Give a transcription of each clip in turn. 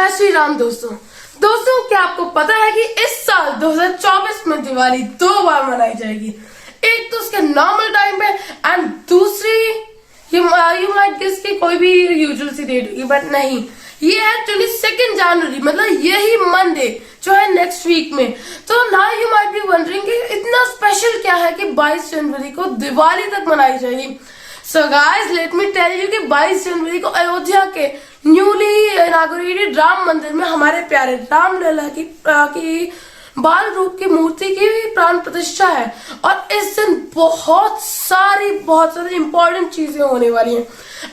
जय श्री राम दोस्तों क्या आपको पता है कि इस साल 2024 में दिवाली 2 बार मनाई जाएगी। एक तो उसके नॉर्मल टाइम पे एंड दूसरी यू माइट गेस कि कोई भी यूजुअल सी डेट होगी, बट नहीं, ये है 22 जनवरी, मतलब यही मंडे जो है नेक्स्ट वीक में। तो ना यू माइट बी वंडरिंग कि इतना स्पेशल क्या है कि 22 जनवरी को दिवाली तक मनाई जाएगी। So guys let me tell you कि 22 जनवरी को अयोध्या के न्यूली इनॉग्रेटेड राम मंदिर में हमारे प्यारे राम लला की बाल रूप की मूर्ति की प्राण प्रतिष्ठा है। और इस दिन बहुत सारी इंपॉर्टेंट चीजें होने वाली हैं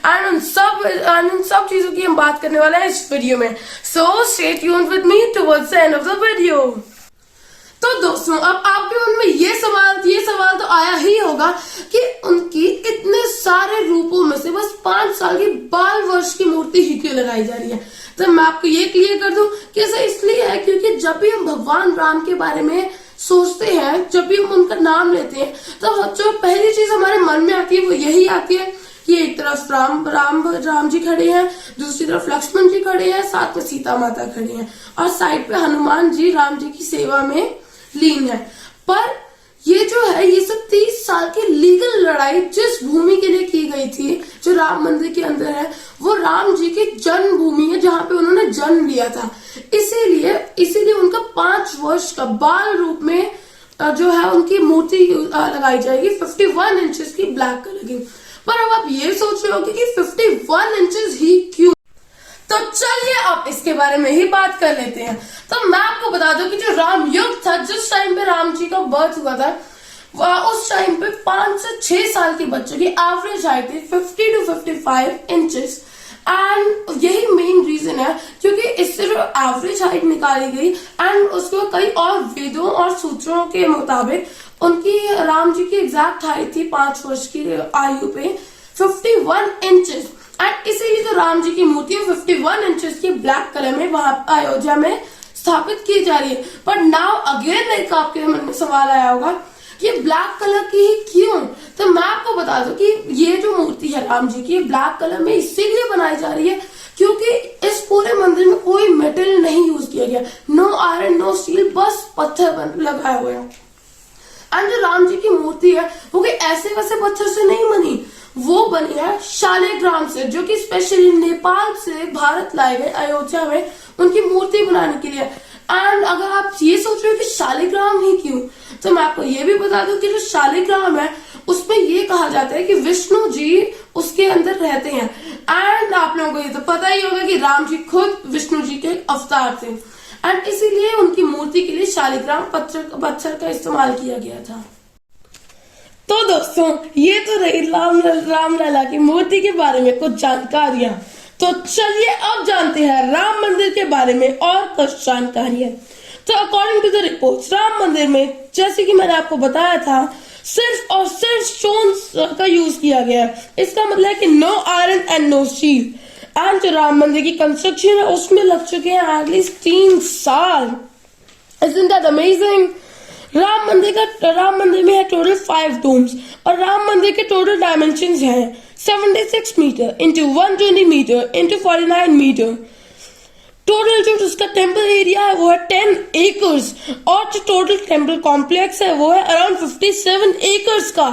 एंड उन सब चीजों की हम बात करने वाले हैं इस वीडियो में। So stay tuned with me towards the end of the video. तो दोस्तों अब आपके मन में ये सवाल तो आया ही होगा कि उनकी इतने सारे रूपों में से बस 5 साल की बाल वर्ष की मूर्ति ही क्यों लगाई जा रही है। तो मैं आपको ये क्लियर कर दूं कि ऐसा इसलिए है क्योंकि जब भी हम भगवान राम के बारे में सोचते हैं, जब भी हम उनका नाम लेते हैं, तो जो पहली चीज हमारे मन में आती है वो यही आती है कि एक तरफ राम जी खड़े हैं, दूसरी तरफ लक्ष्मण जी खड़े हैं, साथ में सीता माता खड़ी हैं और साइड पे हनुमान जी राम जी की सेवा में लीन है। पर ये जो है ये सब 30 साल की लीगल लड़ाई जिस भूमि के लिए की गई थी, जो राम मंदिर के अंदर है, वो राम जी की जन्मभूमि है जहां पे उन्होंने जन्म लिया था। इसीलिए उनका 5 वर्ष का बाल रूप में जो है उनकी मूर्ति लगाई जाएगी 51 इंचेस की ब्लैक कलर की। पर अब आप ये सोच रहे होंगे कि 51 इंचेस ही क्यों? तो चलिए अब इसके बारे में ही बात कर लेते हैं। तो मैं आपको बता दूं कि जो राम युग था, जिस टाइम पे राम जी का बर्थ हुआ था, उस टाइम पे 5 से 6 साल के बच्चों की एवरेज हाइट थी 50 to 55 इंचेस। एंड यही मेन रीजन है क्योंकि इससे जो एवरेज हाइट निकाली गई एंड उसको कई और वेदों और सूत्रों के मुताबिक उनकी राम जी की एग्जैक्ट हाइट थी 5 वर्ष की आयु पे 51 इंचेस। एंड इसीलिए तो राम जी की मूर्ति 51 इंचेस की ब्लैक कलर में वहां अयोध्या में स्थापित की जा रही है। बट नाउ अगेन एक आपके मन में सवाल आया होगा कि ब्लैक कलर की ही क्यों? तो मैं आपको बता दूं कि ये जो मूर्ति है राम जी की ब्लैक कलर में इसीलिए बनाई जा रही है क्योंकि इस पूरे मंदिर में कोई मेटल नहीं यूज किया गया, नो आयरन नो स्टील, बस पत्थर लगाए हुए हैं। एंड जो राम जी की मूर्ति है वो ऐसे वैसे पत्थर से नहीं बनी, वो बनी है शालिग्राम से, जो कि स्पेशली नेपाल से भारत लाए गए अयोध्या में उनकी मूर्ति बनाने के लिए। एंड अगर आप ये सोच रहे हो कि शालिग्राम ही क्यों, तो मैं आपको ये भी बता दूं कि जो शालिग्राम है उसमें ये कहा जाता है कि विष्णु जी उसके अंदर रहते हैं। एंड आप लोगों को ये तो पता ही होगा कि राम जी खुद विष्णु जी के अवतार थे एंड इसीलिए उनकी मूर्ति के लिए शालिग्राम पत्थर का इस्तेमाल किया गया था। तो दोस्तों ये तो रही राम लला की मूर्ति के बारे में कुछ जानकारियां। तो चलिए अब जानते हैं राम मंदिर के बारे में और कुछ जानकारियां। तो according to the reports Ram Mandir में, जैसे कि मैंने आपको बताया था, सिर्फ और सिर्फ स्टोन्स का यूज किया गया है। इसका मतलब है कि no iron and no steel. And जो राम मंदिर की कंस्ट्रक्शन है उसमें लग चुके हैं एटलीस्ट 3 साल। Isn't that amazing? Ram Mandir में है टोटल 5 डोम्स और राम मंदिर के टोटल डायमेंशंस हैं 76 metre into 120 metre into 49 metre. Total जो उसका टेम्पल एरिया है वो है 10 एकर्स और जो टोटल टेम्पल कॉम्प्लेक्स है वो है अराउंड 57 एकर्स का।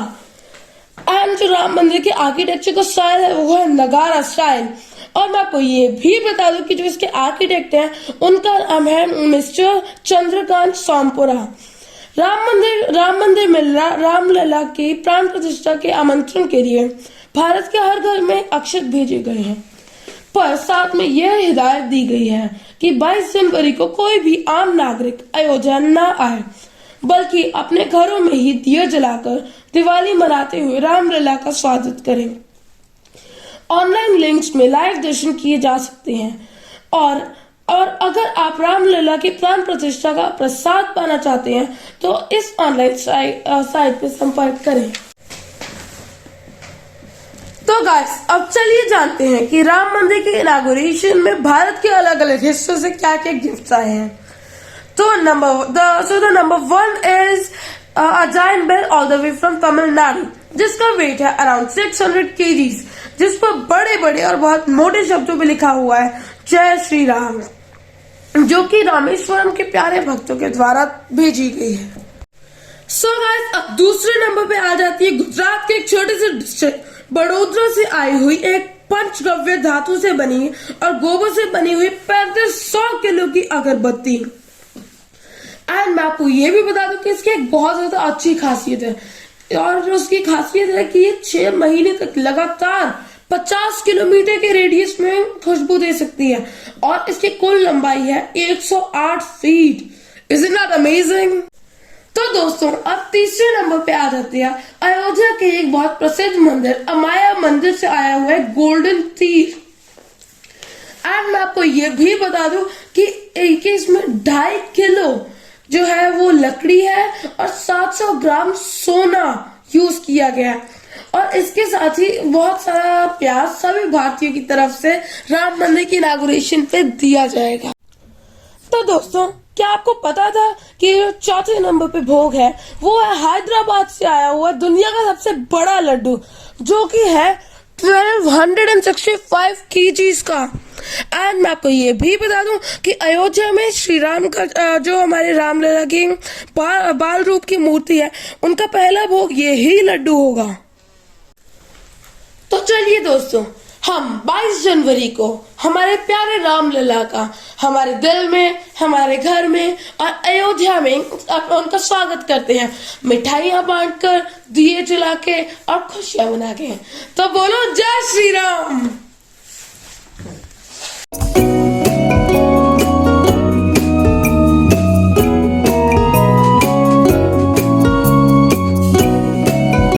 एंड जो राम मंदिर के आर्किटेक्चर का स्टाइल है वो है नगारा स्टाइल। और मैं आपको ये भी बता दूं कि जो इसके आर्किटेक्ट हैं उनका नाम है मिस्टर चंद्रकांत सोमपुरा। राम मंदिर में राम लला की प्राण प्रतिष्ठा के आमंत्रण के लिए भारत के हर घर में अक्षत भेजे गए हैं, पर साथ में यह हिदायत दी गई है कि 22 जनवरी को कोई भी आम नागरिक अयोध्या न आए, बल्कि अपने घरों में ही दिया जलाकर दिवाली मनाते हुए राम लला का स्वागत करें। ऑनलाइन लिंक्स में लाइव दर्शन किए जा सकते हैं और अगर आप राम लला की प्राण प्रतिष्ठा का प्रसाद पाना चाहते हैं तो इस ऑनलाइन साइट पे संपर्क करें। तो गाइस अब चलिए जानते हैं कि राम मंदिर के इनॉग्रेशन में भारत के अलग अलग हिस्सों से क्या क्या गिफ्ट्स आए हैं। तो number 1 is a giant bell all the way from Tamil Nadu, जिसका वेट है अराउंड 600 kgs, जिस पर बड़े बड़े और बहुत मोटे शब्दों में लिखा हुआ है जय श्री राम। जो कि रामेश्वरम के प्यारे भक्तों के द्वारा भेजी गई है। सो गाइस, अब दूसरे नंबर पे आ जाती है गुजरात के एक छोटे से डिस्ट्रिक्ट बड़ोदरा से आई हुई एक पंचगव्य धातु से बनी और गोबर से बनी हुई 3500 किलो की अगरबत्ती। एंड मैं आपको ये भी बता दूं कि इसकी एक बहुत ज्यादा अच्छी खासियत है, और उसकी खासियत है कि ये 6 महीने तक लगातार 50 किलोमीटर के रेडियस में खुशबू दे सकती है, और इसकी कुल लंबाई है 108 feet. Is it not amazing? तो दोस्तों, अब तीसरे नंबर पे आ जाते हैं अयोध्या के एक बहुत प्रसिद्ध मंदिर अमाया मंदिर से आया हुआ है गोल्डन तीर। एंड मैं आपको ये भी बता दूं कि इसमें 2.5 किलो जो है वो लकड़ी है और 700 ग्राम सोना यूज किया गया है, और इसके साथ ही बहुत सारा प्यार सभी भारतीयों की तरफ से राम मंदिर की इनॉग्रेशन पे दिया जाएगा। तो दोस्तों, क्या आपको पता था कि जो चौथे नंबर पे भोग है वो है हैदराबाद से आया हुआ दुनिया का सबसे बड़ा लड्डू, जो कि है 1265 kgs का। एंड मैं आपको ये भी बता दूं कि अयोध्या में श्री राम का जो हमारे रामलला की बाल रूप की मूर्ति है, उनका पहला भोग यही लड्डू होगा। तो चलिए दोस्तों, हम 22 जनवरी को हमारे प्यारे रामलला का हमारे दिल में, हमारे घर में और अयोध्या में उनका स्वागत करते हैं, मिठाइयां बांटकर, दिए जला के और खुशियां मना के। तो बोलो जय श्री राम।